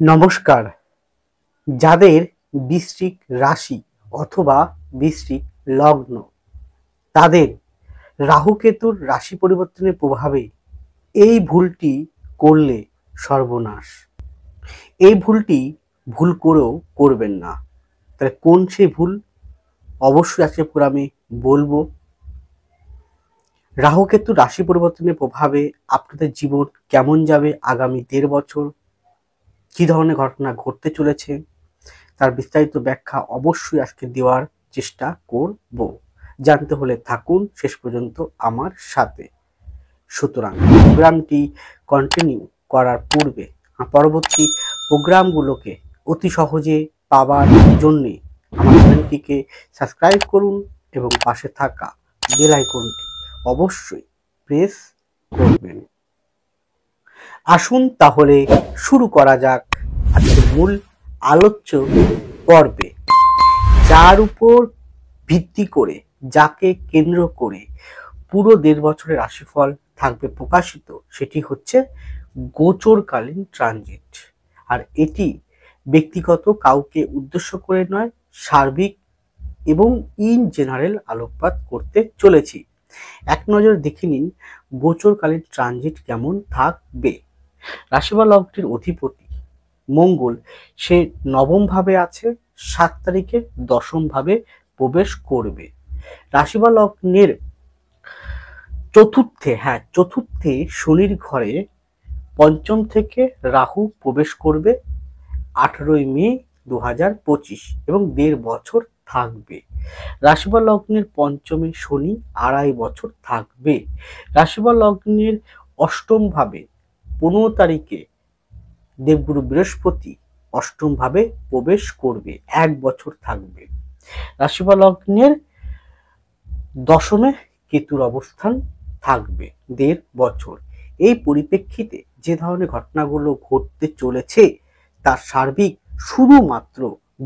নমস্কার। যাদের বৃশ্চিক রাশি অথবা বৃশ্চিক লগ্ন, তাদের রাহু কেতুর রাশি পরিবর্তনের প্রভাবে এই ভুলটি করলে সর্বনাশ। এই ভুলটি ভুল করেও করবেন না। তাহলে কোন সেই ভুল, অবশ্যই আজকে পুরো আমি বলবো। রাহু কেতুর রাশি পরিবর্তনের প্রভাবে আপনাদের জীবন কেমন যাবে, আগামী 1.5 বছর কি ধরনের ঘটনা ঘটতে চলেছে, তার বিস্তারিত ব্যাখ্যা অবশ্যই আজকে দেওয়ার চেষ্টা করব। জানতে হলে থাকুন শেষ পর্যন্ত আমার সাথে। সুতরাং প্রোগ্রামটি কন্টিনিউ করার পূর্বে পরবর্তী প্রোগ্রামগুলোকে অতি সহজে পাওয়ার জন্য আমার চ্যানেলটিকে সাবস্ক্রাইব করুন এবং পাশে থাকা বেল আইকনটি অবশ্যই প্রেস করবেন। আসুন তাহলে শুরু করা যাক আজকের মূল আলোচ্য পর্বে, যার উপর ভিত্তি করে, যাকে কেন্দ্র করে পুরো 1.5 বছরের রাশিফল থাকবে প্রকাশিত, সেটি হচ্ছে গোচরকালীন ট্রানজিট। আর এটি ব্যক্তিগত কাউকে উদ্দেশ্য করে নয়, সার্বিক এবং ইন জেনারেল আলোকপাত করতে চলেছি। এক নজর দেখে নিন গোচরকালীন ট্রানজিট কেমন থাকবে। রাশি বা লগ্নের অধিপতি মঙ্গল, সে 9ম ভাবে আছে, 7 তারিখে 10ম ভাবে প্রবেশ করবে। রাশি বা লগ্নের চতুর্থে শনির ঘরে 5ম থেকে রাহু প্রবেশ করবে 18ই মে 2025 এবং 1.5 বছর থাকবে। রাশি বা লগ্নের 5মে শনি 2.5 বছর থাকবে। রাশি বা লগ্নের 8ম ভাবে 15 তারিখে দেবগুরু বৃহস্পতি 8ম ভাবে প্রবেশ করবে, 1 বছর থাকবে। রাশি বা লগ্নের 10মে কেতুর অবস্থান থাকবে 1.5 বছর। এই পরিপ্রেক্ষিতে যে ধরনের ঘটনাগুলো ঘটতে চলেছে তার সার্বিক শুধুমাত্র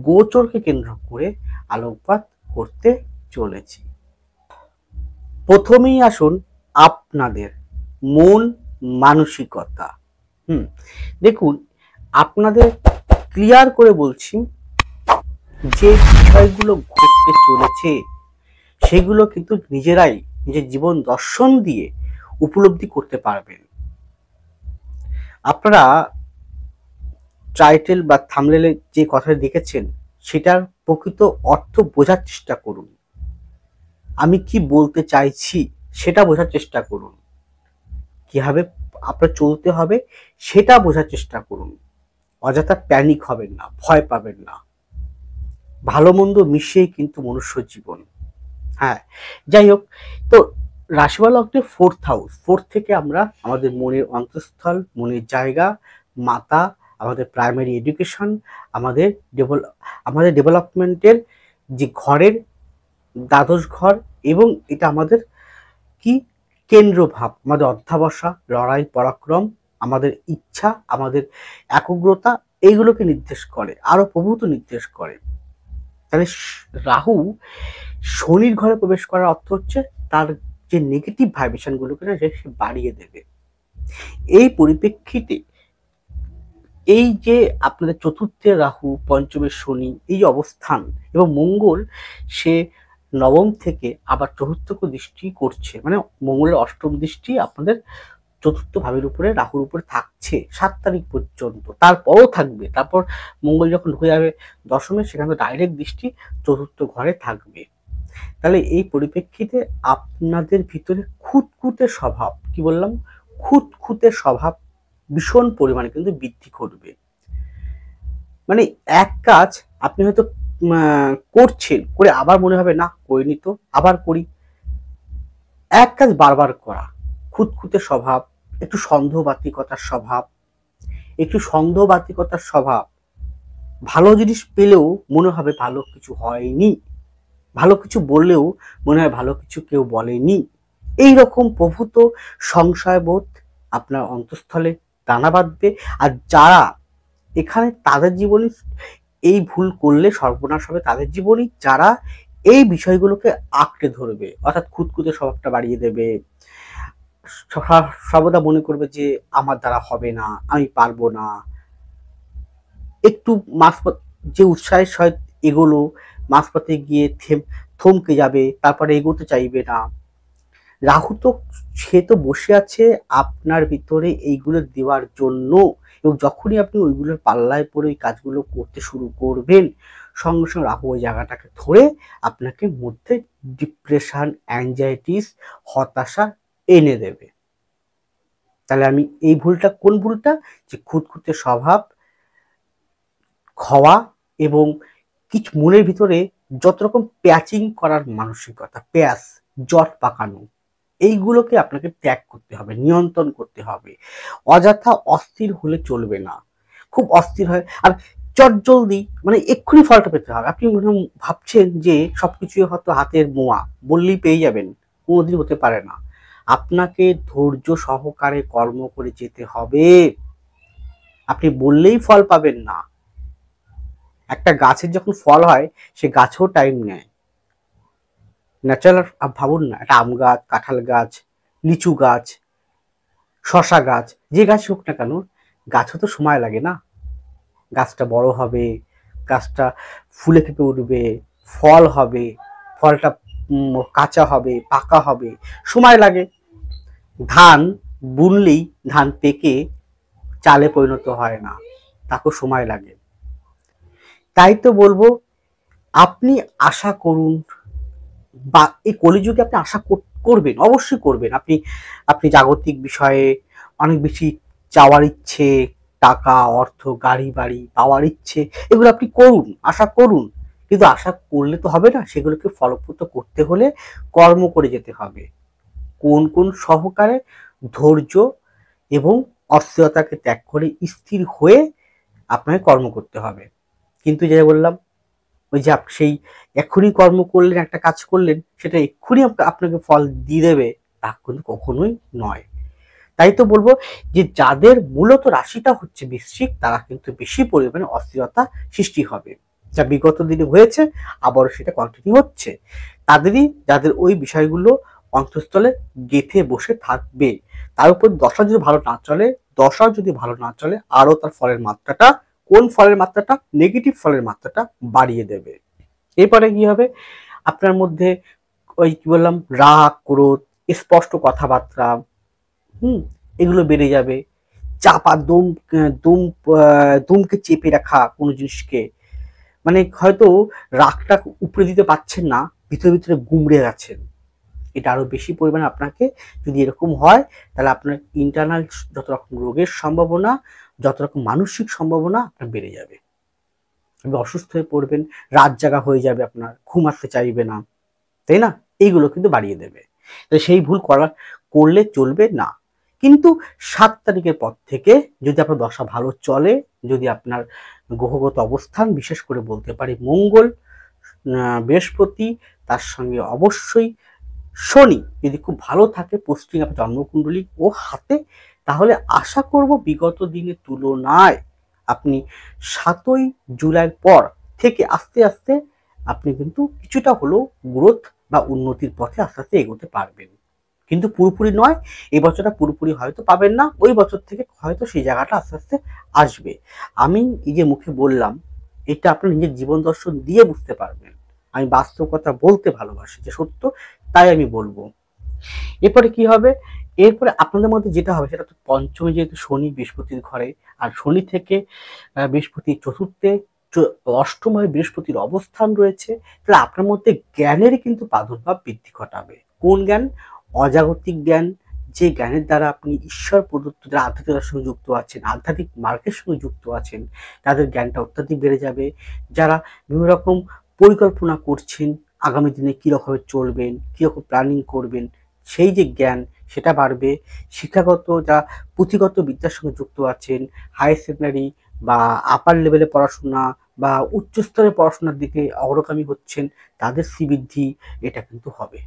গোচরকে কেন্দ্র করে আলোকপাত করতে চলেছি। প্রথমেই আসুন আপনাদের মন মানসিকতা। দেখুন, আপনাদের ক্লিয়ার করে বলছি, যে বিষয়গুলো ঘটতে চলেছে সেগুলো কিন্তু নিজেরাই নিজের জীবন দর্শন দিয়ে উপলব্ধি করতে পারবেন। আপনারা টাইটেল বা থাম্বনেলে যে কথাটা দেখেছেন সেটার প্রকৃত অর্থ বোঝার চেষ্টা করুন। আমি কি বলতে চাইছি সেটা বোঝার চেষ্টা করুন। কিভাবে আপনার চলতে হবে সেটা বোঝার চেষ্টা করুন। অযথা প্যানিক হবেন না, ভয় পাবেন না। ভালো মন্দ মিশিয়েই কিন্তু মনুষ্য জীবন। যাই হোক, তো রাশি বা লগ্নের 4th হাউস, 4th থেকে আমরা আমাদের মনের অন্তঃস্থল, মনের জায়গা, মাতা, আমাদের প্রাইমারি এডুকেশন, আমাদের ডেভেলপমেন্টের যে ঘরের দ্বাদশ ঘর, এবং এটা আমাদের কি কেন্দ্রভাব, আমাদের অধ্যাবসা, লড়াই, পরাক্রম, আমাদের ইচ্ছা, আমাদের একাগ্রতা, এইগুলোকে নির্দেশ করে, আরো প্রভূত নির্দেশ করে। তাহলে রাহু শনির ঘরে প্রবেশ করার অর্থ হচ্ছে তার যে নেগেটিভ ভাইব্রেশনগুলোকে না সে বাড়িয়ে দেবে। এই পরিপ্রেক্ষিতে এই যে আপনাদের চতুর্থে রাহু, 5মে শনি, এই অবস্থান, এবং মঙ্গল সে 9ম থেকে আবার 4র্থ দৃষ্টি করছে, মানে মঙ্গলের 8ম দৃষ্টি আপনাদের 4র্থ ভাবের উপরে, রাহুর উপরে থাকছে 7 তারিখ পর্যন্ত। তারপরও থাকবে, তারপর মঙ্গল যখন ঢুকে যাবে 10মে, সেখানে ডাইরেক্ট দৃষ্টি 4র্থ ঘরে থাকবে। তাহলে এই পরিপ্রেক্ষিতে আপনাদের ভিতরে খুঁতখুঁতে স্বভাব, কি বললাম, খুঁতখুঁতে স্বভাব ভীষণ পরিমাণে কিন্তু বৃদ্ধি করবে। মানে এক কাজ আপনি হয়তো করছেন, করে আবার মনে হবে না করিনি তো, আবার করি। এক কাজ বারবার করা, খুঁতখুঁতে স্বভাব, একটু সন্দেহবাতিকতার স্বভাব, ভালো জিনিস পেলেও মনে হবে ভালো কিছু হয়নি, ভালো কিছু বললেও মনে হয় ভালো কিছু কেউ বলেনি। এইরকম প্রভূত সংশয়বোধ আপনার অন্তঃস্থলে দানা বাঁধবে। আর যারা এখানে, তাদের জীবনে এই ভুল করলে সর্বনাশ হবে তাদের জীবনেই, যারা এই বিষয়গুলোকে আঁকড়ে ধরবে, অর্থাৎ খুঁতখুঁতে স্বভাবটা বাড়িয়ে দেবে, সর্বদা মনে করবে যে আমার দ্বারা হবে না, আমি পারবো না, একটু মাঝপথ যে উৎসাহের সহিত এগোলো, মাঝপথে গিয়ে থমকে যাবে, তারপরে এগোতে চাইবে না। রাহু তো সে তো বসে আছে আপনার ভিতরে এইগুলো দেওয়ার জন্য, এবং যখনই আপনি ওইগুলোর পাল্লায় পড়ে ওই কাজগুলো করতে শুরু করবেন, সঙ্গে সঙ্গে রাহু ওই জায়গাটাকে ধরে আপনাকে মধ্যে ডিপ্রেশন, অ্যাংজাইটিস, হতাশা এনে দেবে। তাহলে আমি এই ভুলটা, কোন ভুলটা? যে খুঁতখুঁতে স্বভাব, খাওয়া এবং কিছু মনের ভিতরে যত রকম প্যাচিং করার মানসিকতা, প্যাচ, জট পাকানো, এইগুলোকে আপনাকে ত্যাগ করতে হবে, নিয়ন্ত্রণ করতে হবে। অযথা অস্থির হলে চলবে না। খুব অস্থির হয় আর চটজলদি মানে এক্ষুনি ফলটা পেতে হবে। আপনি মনে ভাবছেন যে সবকিছুই হয়তো হাতের মোয়া, বললেই পেয়ে যাবেন, কোনোদিন হতে পারে না। আপনাকে ধৈর্য সহকারে কর্ম করে যেতে হবে। আপনি বললেই ফল পাবেন না। একটা গাছের যখন ফল হয়, সে গাছেও টাইম নেয়। ন্যাচারাল ভাবুন না, একটা আম গাছ, কাঁঠাল গাছ, লিচু গাছ, শশা গাছ, যে গাছ হোক না কেন, গাছও তো সময় লাগে না। গাছটা বড় হবে, গাছটা ফুলে ফেঁপে উঠবে, ফল হবে, ফলটা কাঁচা হবে, পাকা হবে, সময় লাগে। ধান বুনলেই ধান পেকে চালে পরিণত হয় না, তাকেও সময় লাগে। তাই তো বলবো, আপনি আশা করুন, বা এই কলিযুগে আপনি আশা করবেন, অবশ্যই করবেন। আপনি জাগতিক বিষয়ে অনেক বেশি চাওয়ার ইচ্ছে, টাকা, অর্থ, গাড়ি বাড়ি পাওয়ার ইচ্ছে, এগুলো আপনি করুন, আশা করুন। কিন্তু আশা করলে তো হবে না, সেগুলোকে ফলপ্রদ করতে হলে কর্ম করে যেতে হবে। কোন সহকারে ধৈর্য এবং অস্থিরতাকে ত্যাগ করে স্থির হয়ে আপনাকে কর্ম করতে হবে। কিন্তু যেটা বললাম, ওই যে সেই এক্ষুনি কর্ম করলেন, একটা কাজ করলেন, সেটা এক্ষুনি আপনাকে ফল দিয়ে দেবে, তা কিন্তু কখনোই নয়। তাই তো বলবো যে যাদের মূলত রাশিটা হচ্ছে বৃশ্চিক, তারা কিন্তু বেশি পরিমাণে অস্থিরতা সৃষ্টি হবে, যা বিগত দিনে হয়েছে, আবারও সেটা কন্টিনিউ হচ্ছে। যাদের ওই বিষয়গুলো অন্তঃস্থলে গেঁথে বসে থাকবে। তার উপর দশা যদি ভালো না চলে, আরো তার ফলের মাত্রাটা, কোন ফলের মাত্রাটা? নেগেটিভ ফলের মাত্রাটা বাড়িয়ে দেবে। এরপরে কি হবে? আপনার মধ্যে ওই কি বললাম, রাগ, ক্রোধ, স্পষ্ট কথাবার্তা, এগুলো বেড়ে যাবে। চাপা দম, দম, দমকে চেপে রাখা কোনো জিনিসকে, মানে হয়তো রাগটা উপরে দিতে পারছেন না, ভিতরে ভিতরে গুমড়ে আছেন। এটা আরো বেশি পরিমাণে আপনাকে, যদি এরকম হয়, তাহলে আপনার ইন্টারনাল যত রকম রোগের সম্ভাবনা, যত রকম মানসিক সম্ভাবনা আপনার বেড়ে যাবে। আপনি অসুস্থ হয়ে পড়বেন, রাত জাগা হয়ে যাবে, আপনার ঘুম আসতে চাইবে না, তাই না? এইগুলো কিন্তু বাড়িয়ে দেবে। তো সেই ভুল করলে চলবে না। কিন্তু 7 তারিখের পর থেকে যদি আপনার দশা ভালো চলে, যদি আপনার গ্রহগত অবস্থান, বিশেষ করে বলতে পারি মঙ্গল, বৃহস্পতি, তার সঙ্গে অবশ্যই শনি যদি খুব ভালো থাকে পোস্টিং আপনার জন্মকুণ্ডলী ও হাতে, তাহলে আশা করব বিগত দিনের তুলনায় আপনি 7ই জুলাইয়ের পর থেকে আস্তে আস্তে আপনি কিন্তু কিছুটা হলেও গ্রোথ বা উন্নতির পথে আস্তে আস্তে এগোতে পারবেন। কিন্তু পুরোপুরি নয়, এই বছরটা পুরোপুরি হয়তো পাবেন না, ওই বছর থেকে হয়তো সেই জায়গাটা আস্তে আস্তে আসবে। আমি এই যে মুখে বললাম, এটা আপনার নিজের জীবন দর্শন দিয়ে বুঝতে পারবেন। আমি বাস্তব কথা বলতে ভালোবাসি, যে সত্য তাই আমি বলবো। এরপরে কি হবে? এরপরে আপনাদের মধ্যে যেটা হবে, সেটা তো পঞ্চমে যেহেতু শনি বৃহস্পতির ঘরে, আর শনি থেকে বৃহস্পতি চতুর্থে, অষ্টমে বৃহস্পতির অবস্থান রয়েছে, তাহলে আপনার মধ্যে জ্ঞানের কিন্তু প্রাদুর্ভাব বৃদ্ধি ঘটাবে। কোন জ্ঞান? অজাগতিক জ্ঞান, যে জ্ঞানের দ্বারা আপনি ঈশ্বর প্রদত্ত, যারা আধ্যাত্মিকতার সঙ্গে যুক্ত আছেন, আধ্যাত্মিক মার্গের সঙ্গে যুক্ত আছেন, তাদের জ্ঞানটা অত্যাধিক বেড়ে যাবে। যারা বিভিন্ন রকম পরিকল্পনা করছেন, আগামী দিনে কীরকমভাবে চলবেন, কীরকম প্ল্যানিং করবেন, সেই যে জ্ঞান, সেটা বাড়বে। শিক্ষাগত, যা পুঁথিগত বিদ্যার সঙ্গে যুক্ত আছেন, হায়ার সেকেন্ডারি বা আপার লেভেলে পড়াশোনা বা উচ্চস্তরের পড়াশোনার দিকে অগ্রগামী হচ্ছেন, তাদের শ্রীবৃদ্ধি এটা কিন্তু হবে,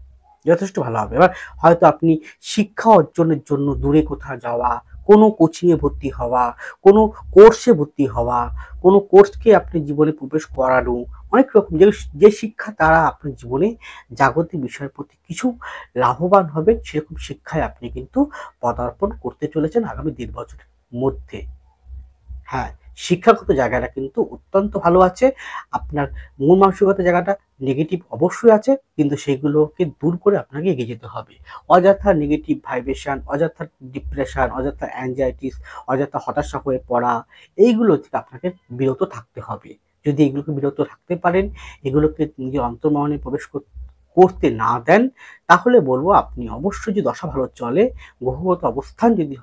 যথেষ্ট ভালো হবে। এবার হয়তো আপনি শিক্ষা অর্জনের জন্য দূরে কোথাও যাওয়া, কোনো কোচিংয়ে ভর্তি হওয়া, কোনো কোর্সে ভর্তি হওয়া, কোনো কোর্সকে আপনি জীবনে প্রবেশ করানো, অনেক রকম যে শিক্ষা তারা আপনার জীবনে জাগতিক বিষয়ের প্রতি কিছু লাভবান হবে, সেরকম শিক্ষায় আপনি কিন্তু পদার্পণ করতে চলেছেন আগামী 1.5 বছরের মধ্যে। হ্যাঁ, শিক্ষাগত জায়গাটা কিন্তু অত্যন্ত ভালো আছে। আপনার মন মানসিকতার জায়গাটা নেগেটিভ অবশ্যই আছে, কিন্তু সেগুলোকে দূর করে আপনাকে এগিয়ে যেতে হবে। অযথা নেগেটিভ ভাইব্রেশন, অযথা ডিপ্রেশন, অযথা অ্যাংজাইটিস, অযথা হতাশা হয়ে পড়া, এইগুলো থেকে আপনাকে বিরত থাকতে হবে। যদি এগুলোকে বিরত থাকতে পারেন, এগুলোকে নিজের অন্তর্মনে প্রবেশ করতে না দেন, তাহলে বলবো আপনি অবশ্যই, যদি দশা ভালো চলে, গ্রহগত অবস্থান যদি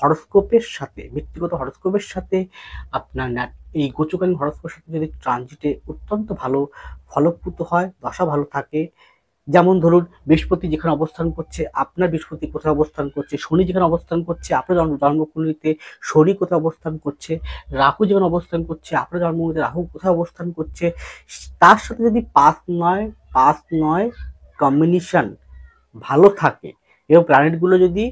হরস্কোপের সাথে, ব্যক্তিগত হরস্কোপের সাথে আপনার এই গোচরকালীন হরস্কোপের সাথে যদি ট্রানজিটে অত্যন্ত ভালো ফলপ্রদ হয়, দশা ভালো থাকে, যেমন ধরুন বৃহস্পতি যেখানে অবস্থান করছে, আপনার বৃহস্পতি কোথায় অবস্থান করছে, শনি যেখানে অবস্থান করছে, আপনার জন্মকুণ্ডলিতে শনি কোথায় অবস্থান করছে, রাহু যেখানে অবস্থান করছে, আপনার জন্মকুণ্ডলিতে রাহু কোথায় অবস্থান করছে, তার সাথে যদি 5-9 কম্বিনেশন ভালো থাকে এবং প্ল্যানেটগুলো যদি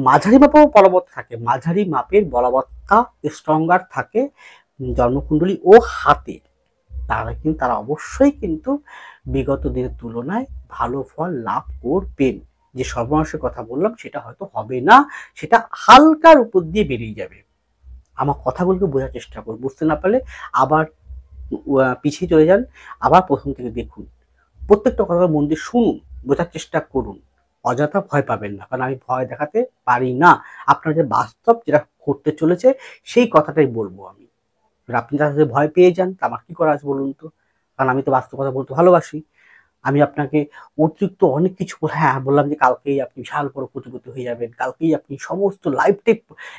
মাঝারি মাপেও বলবৎ থাকে, মাঝারি মাপের বলবৎতা স্ট্রঙ্গার থাকে জন্মকুণ্ডলী ও হাতে, তারা অবশ্যই কিন্তু বিগত দিনের তুলনায় ভালো ফল লাভ করবেন। যে সর্বনাশের কথা বললাম সেটা হয়তো হবে না, সেটা হালকার উপর দিয়ে বেরিয়ে যাবে। আমার কথাগুলোকে বোঝার চেষ্টা করুন, বুঝতে না পারলে আবার পিছিয়ে চলে যান, আবার প্রথম থেকে দেখুন, প্রত্যেকটা কথা মন দিয়ে শুনুন, বোঝার চেষ্টা করুন। অযথা ভয় পাবেন না, কারণ আমি ভয় দেখাতে পারি না। আপনার যে বাস্তব যেটা ঘটতে চলেছে সেই কথাটাই বলবো আমি। আপনি তার সাথে ভয় পেয়ে যান, তা আমার কি করা আছে বলুন তো? কারণ আমি তো বাস্তব কথা বলতে ভালোবাসি। আমি আপনাকে অতিরিক্ত অনেক কিছু হ্যাঁ বললাম যে কালকেই আপনি বিশাল বড় কোটিপতি হয়ে যাবেন, কালকেই আপনি সমস্ত লাইফটাই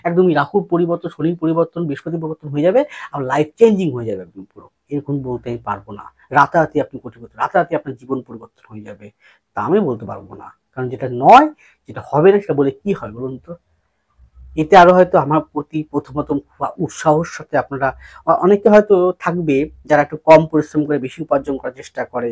একদমই রাহুর পরিবর্তন, শনির পরিবর্তন, বৃহস্পতির পরিবর্তন হয়ে যাবে, আর লাইফ চেঞ্জিং হয়ে যাবে একদম পুরো। এরকম বলতে আমি পারবো না। রাতারাতি আপনি কোটিপতি, রাতারাতি আপনার জীবন পরিবর্তন হয়ে যাবে, তা আমি বলতে পারবো না। কারণ যেটা নয়, যেটা হবে না, সেটা বলে কি হয় বলুন তো? এতে আরো হয়তো আমার প্রতি প্রথমত উৎসাহর সাথে আপনারা, অনেকে হয়তো থাকবে যারা একটু কম পরিশ্রম করে বেশি উপার্জন করার চেষ্টা করে,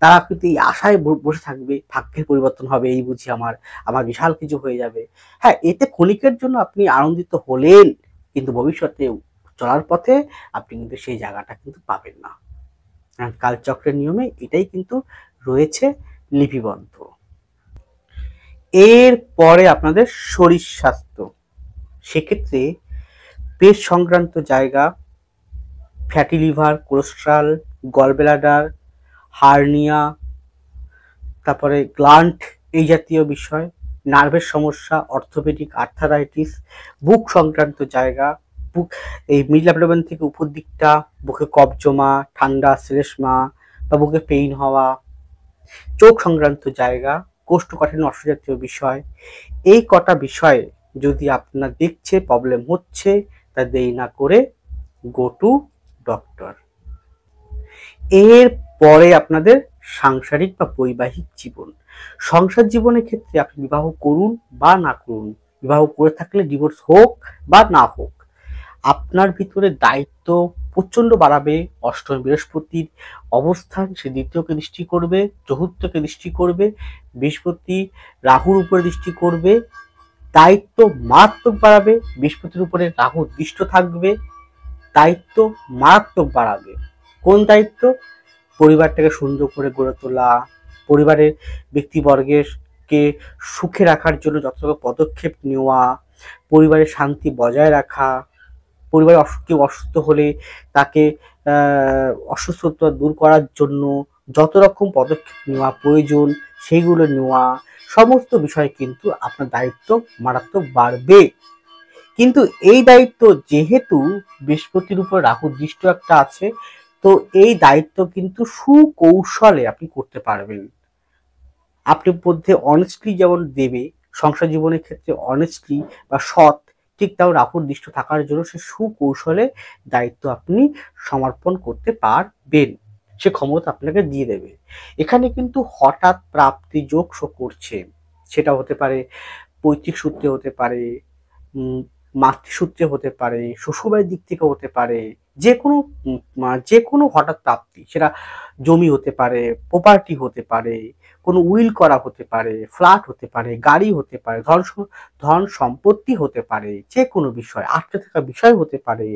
তারা কিন্তু এই আশায় বসে থাকবে ভাগ্যের পরিবর্তন হবে, এই বুঝি আমার আমার বিশাল কিছু হয়ে যাবে। হ্যাঁ, এতে ক্ষণিকের জন্য আপনি আনন্দিত হলেন, কিন্তু ভবিষ্যতে চলার পথে আপনি কিন্তু সেই জায়গাটা কিন্তু পাবেন না। কালচক্রের নিয়মে এটাই কিন্তু রয়েছে লিপিবদ্ধ। এর পরে আপনাদের শরীর স্বাস্থ্য, সেক্ষেত্রে পেট সংক্রান্ত জায়গা, fatty liver, cholesterol, gallbladder, hernia, তারপরে গ্ল্যান্ড, এই জাতীয় বিষয়, নার্ভের সমস্যা, অর্থোপেডিক আর্থারাইটিস, বুক সংক্রান্ত জায়গা, বুক এই মিডল অ্যাবডোমেন থেকে উপর দিকটা, বুকে কফ জমা, ঠান্ডা শ্লেষ্মা বা বুকে পেইন হওয়া, চোখ সংক্রান্ত জায়গা, কোষ্ঠকাঠিন্য অস্ত্রজাতীয় বিষয়, এই কটা বিষয়ে যদি আপনার দেখছে প্রবলেম হচ্ছে, তা দেরি না করে গো টু ডক্টর। এর পরে আপনাদের সাংসারিক বা বৈবাহিক জীবন। সংসার জীবনের ক্ষেত্রে আপনি বিবাহ করুন বা না করুন, বিবাহ করে থাকলে ডিভোর্স হোক বা না হোক, আপনার ভিতরে দায়িত্ব প্রচন্ড বাড়াবে। অষ্টম বৃহস্পতির অবস্থান, সে দ্বিতীয়কে দৃষ্টি করবে, চতুর্থকে দৃষ্টি করবে, বৃহস্পতি রাহুর উপরে দৃষ্টি করবে, দায়িত্ব মারাত্মক বাড়াবে। বৃহস্পতির উপরে রাহু দৃষ্ট থাকবে, দায়িত্ব মারাত্মক বাড়াবে। কোন দায়িত্ব? পরিবারটাকে সুন্দর করে গড়ে তোলা, পরিবারের ব্যক্তিবর্গকে সুখে রাখার জন্য যত পদক্ষেপ নেওয়া, পরিবারের শান্তি বজায় রাখা, পরিবারে কেউ অসুস্থ হলে তাকে অসুস্থতা দূর করার জন্য যত রকম পদক্ষেপ নেওয়া প্রয়োজন সেইগুলো নেওয়া, সমস্ত বিষয় কিন্তু আপনার দায়িত্ব মারাত্মক বাড়বে। কিন্তু এই দায়িত্ব যেহেতু বৃহস্পতির উপর রাহু দৃষ্ট একটা আছে, তো এই দায়িত্ব কিন্তু সুকৌশলে আপনি করতে পারবেন। আপনি মধ্যে অনেস্টলি যেমন দেবে সংসার জীবনের ক্ষেত্রে, অনেস্টলি বা সৎ, ঠিক তাও রাহুর দৃষ্ট থাকার জন্য সে সুকৌশলে দায়িত্ব আপনি সমর্পণ করতে পারবেন, সে ক্ষমতা আপনাকে দিয়ে দেবে। এখানে কিন্তু হঠাৎ প্রাপ্তি যোগ করছে, সেটা হতে পারে পৈতৃক সূত্রে, হতে পারে মাতৃসূত্রে, হতে পারে শ্বশুরবাড়ির দিক থেকে, হতে পারে যে কোনো হঠাৎ প্রাপ্তি, সেটা জমি হতে পারে, প্রপার্টি হতে পারে, কোনো উইল করা হতে পারে, ফ্ল্যাট হতে পারে, গাড়ি হতে পারে, ধন সম্পত্তি হতে পারে, যে কোনো বিষয়, আটকে থাকা বিষয় হতে পারে,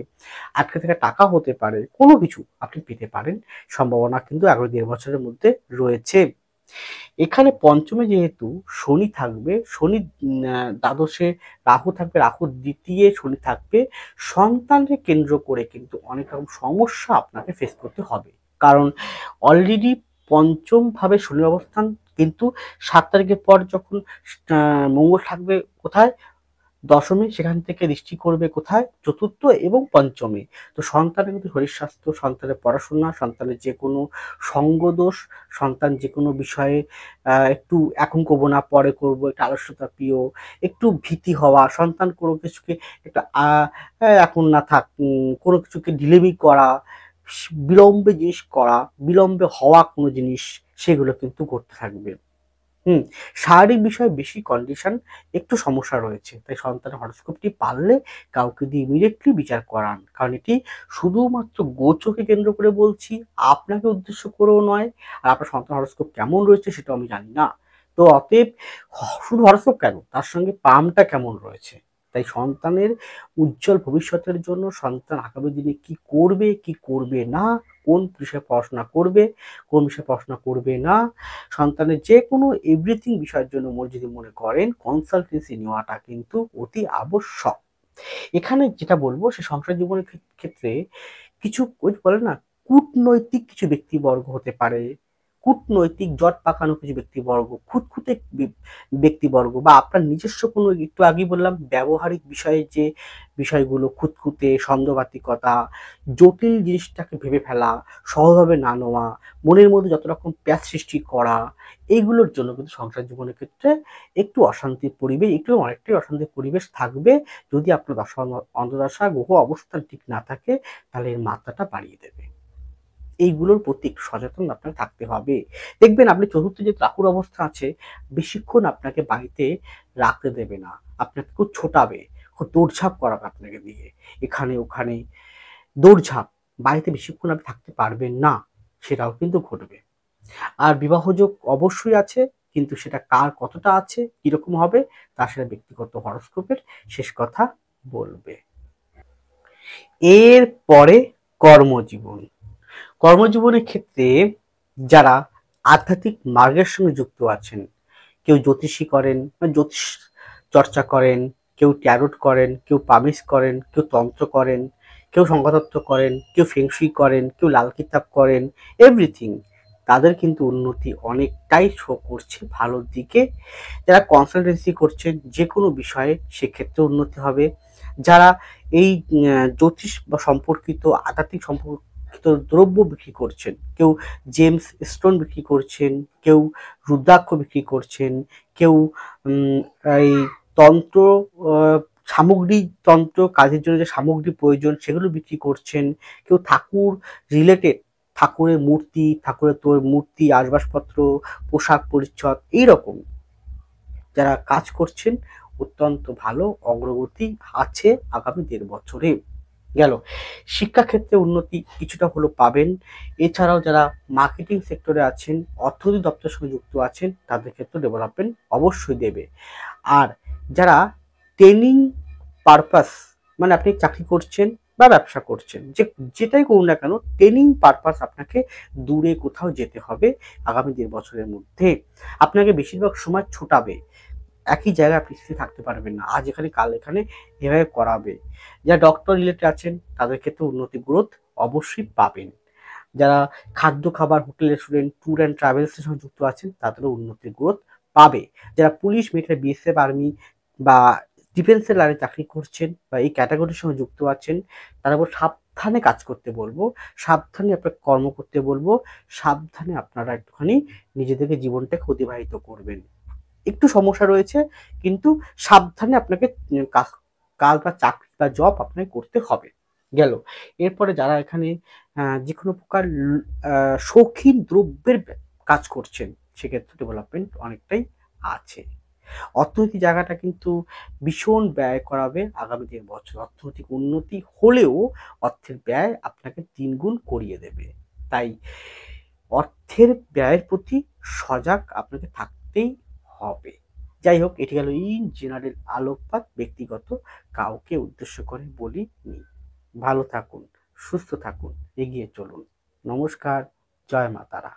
আটকে থাকা টাকা হতে পারে, কোনো কিছু আপনি পেতে পারেন। সম্ভাবনা কিন্তু ১১-১.৫ বছরের মধ্যে রয়েছে। এখানে পঞ্চমে যেহেতু শনি থাকবে, শনি দ্বাদশে রাহু থাকবে, রাহুর দ্বিতীয় শনি থাকবে, সন্তানকে কেন্দ্র করে কিন্তু অনেক রকম সমস্যা আপনাকে ফেস করতে হবে। কারণ অলরেডি পঞ্চম ভাবে শনির অবস্থান, কিন্তু ৭ তারিখের পর যখন মঙ্গল থাকবে কোথায়? দশমী, সেখান থেকে দৃষ্টি করবে কোথায়? চতুর্থ এবং পঞ্চমে। তো সন্তানের কিন্তু শরীর স্বাস্থ্য, সন্তানের পড়াশোনা, সন্তানের যে কোনো সঙ্গদোষ, সন্তান যে কোনো বিষয়ে একটু এখন করবো না পরে করবো, একটু আলস্যতা প্রিয়, একটু ভীতি হওয়া, সন্তান কোনো কিছুকে একটু এখন না থাক, কোনো কিছুকে ঢিলেমি করা, বিলম্বে জিনিস করা, বিলম্বে হওয়া কোনো জিনিস, সেগুলো কিন্তু ঘটতে থাকবে। শারীরিক বিষয়ে বেশি কন্ডিশন একটু সমস্যা রয়েছে, তাই সন্তানের হরোস্কোপটি পারলে কাউকে দিয়ে ইমিডিয়েটলি বিচার করান, কারণ এটি শুধুমাত্র গোচরকে কেন্দ্র করে বলছি, আপনাকে উদ্দেশ্য করেও নয়। আর আপনার সন্তান হরোস্কোপ কেমন রয়েছে সেটাও আমি জানি না। তো অতএব শুধু হরোস্কোপ কেন, তার সঙ্গে পামটা কেমন রয়েছে। তাই সন্তানের উজ্জ্বল ভবিষ্যতের জন্য, সন্তান আগামী দিনে কি করবে কি করবে না, কোন বিষয়ে পড়াশোনা করবে কোন বিষয়ে পড়াশোনা করবে না, সন্তানের যে কোনো এভরিথিং বিষয়ের জন্য যদি মনে করেন, কনসালটেন্সি নেওয়াটা কিন্তু অতি আবশ্যক। এখানে যেটা বলবো, সে সংসার জীবনের ক্ষেত্রে কিছু ওই বলে না, কূটনৈতিক কিছু ব্যক্তিবর্গ হতে পারে, কূটনৈতিক জট পাকানো কিছু ব্যক্তিবর্গ, খুঁতখুঁতে ব্যক্তিবর্গ, বা আপনার নিজস্ব কোনো, একটু আগেই বললাম ব্যবহারিক বিষয়ে যে বিষয়গুলো, খুঁতখুঁতে, সন্দেহবাতিকতা, জটিল জিনিসটাকে ভেবে ফেলা, সহজভাবে না নেওয়া, মনের মধ্যে যত রকম প্যাঁচ সৃষ্টি করা, এইগুলোর জন্য কিন্তু সংসার জীবনের ক্ষেত্রে একটু অশান্তির পরিবেশ, একটু অনেকটাই অশান্তির পরিবেশ থাকবে। যদি আপনার দশা অন্তর্দশা গ্রহ অবস্থান ঠিক না থাকে, তাহলে এর মাত্রাটা বাড়িয়ে দেবে। এইগুলোর প্রতি একটু সচেতন আপনাকে থাকতে হবে। দেখবেন আপনি চতুর্থ যে রাহুর অবস্থা আছে, বেশিক্ষণ আপনাকে বাড়িতে রাখতে দেবে না, আপনাকে খুব ছোটাবে, খুব দৌড়ঝাঁপ করাবে আপনাকে দিয়ে, এখানে ওখানে দৌড়ঝাঁপ, বাড়িতে বেশিক্ষণ আপনি থাকতে পারবেন না, সেটাও কিন্তু ঘটবে। আর বিবাহযোগ অবশ্যই আছে, কিন্তু সেটা কার কতটা আছে, কিরকম হবে, তা সেটা ব্যক্তিগত হরোস্কোপের শেষ কথা বলবে। এর পরে কর্মজীবন। কর্মজীবনের ক্ষেত্রে যারা আধ্যাত্মিক মার্গের সঙ্গে যুক্ত আছেন, কেউ জ্যোতিষী করেন, জ্যোতিষ চর্চা করেন, কেউ ট্যারোট করেন, কেউ পামিস করেন, কেউ তন্ত্র করেন, কেউ সংখ্যাতত্ত্ব করেন, কেউ ফেংশুই করেন, কেউ লাল কিতাব করেন, এভরিথিং, তাদের কিন্তু উন্নতি অনেকটাই শো করছে ভালোর দিকে। যারা কনসালটেন্সি করছেন যে কোনো বিষয়ে, সেক্ষেত্রে উন্নতি হবে। যারা এই জ্যোতিষ বা সম্পর্কিত, আধ্যাত্মিক সম্পর্কিত দ্রব্য বিক্রি করছেন, কেউ জেমস স্টোন বিক্রি করছেন, কেউ রুদ্রাক্ষ বিক্রি করছেন, কেউ এই তন্ত্র সামগ্রী, তন্ত্র কাজের জন্য যে সামগ্রী প্রয়োজন সেগুলো বিক্রি করছেন, কেউ ঠাকুর রিলেটেড, ঠাকুরের মূর্তি, ঠাকুরের মূর্তি, আসবাবপত্র, পোশাক পরিচ্ছদ, এইরকম যারা কাজ করছেন, অত্যন্ত ভালো অগ্রগতি আছে আগামী ১.৫ বছরে। গেল শিক্ষাক্ষেত্রে উন্নতি কিছুটা হলো পাবেন। এছাড়াও যারা মার্কেটিং সেক্টরে আছেন, অর্থনৈতিক দপ্তরের সঙ্গে যুক্ত আছেন, তাদের ক্ষেত্রে ডেভেলপমেন্ট অবশ্যই দেবে। আর যারা ট্রেনিং পারপাস, মানে আপনি চাকরি করছেন বা ব্যবসা করছেন, যেটাই করুন না কেন, ট্রেনিং পারপাস আপনাকে দূরে কোথাও যেতে হবে আগামী ১.৫ বছরের মধ্যে। আপনাকে বেশিরভাগ সময় ছোটাবে, একই জায়গায় আপনি স্থির থাকতে পারবেন না, আজ এখানে কাল এখানে, এভাবে করাবে। যারা ডক্টর রিলেটেড আছেন, তাদের ক্ষেত্রে উন্নতি গ্রোথ অবশ্যই পাবেন। যারা খাদ্য খাবার, হোটেল রেস্টুরেন্ট, ট্যুর অ্যান্ড ট্রাভেলসের সঙ্গে যুক্ত আছেন, তাদেরও উন্নতি গ্রোথ পাবে। যারা পুলিশ, মিলিটারি, বিএসএফ, আর্মি বা ডিফেন্সের লাইনে চাকরি করছেন বা এই ক্যাটাগরির সঙ্গে যুক্ত আছেন, তারা সাবধানে কাজ করতে বলবো, সাবধানে আপনার কর্ম করতে বলবো, সাবধানে আপনারা একটুখানি নিজেদেরকে জীবনটাকে অতিবাহিত করবেন। একটু সমস্যা রয়েছে, কিন্তু সাবধানে আপনাকে কাজ বা চাকরি বা জব আপনাকে করতে হবে। গেল এরপরে যারা এখানে যে কোনো প্রকার শৌখিন দ্রব্যের কাজ করছেন, সেক্ষেত্রে ডেভেলপমেন্ট অনেকটাই আছে। অর্থনৈতিক জায়গাটা কিন্তু ভীষণ ব্যয় করাবে আগামী ১.৫ বছর। অর্থনৈতিক উন্নতি হলেও অর্থের ব্যয় আপনাকে ৩ গুণ করিয়ে দেবে। তাই অর্থের ব্যয়ের প্রতি সজাগ আপনাকে থাকতেই হবে। যাই হোক, এটি গেল ইন জেনারেল আলোকপাত, ব্যক্তিগত কাউকে উদ্দেশ্য করে বলিনি। ভালো থাকুন, সুস্থ থাকুন, এগিয়ে চলুন। নমস্কার, জয় মা তারা।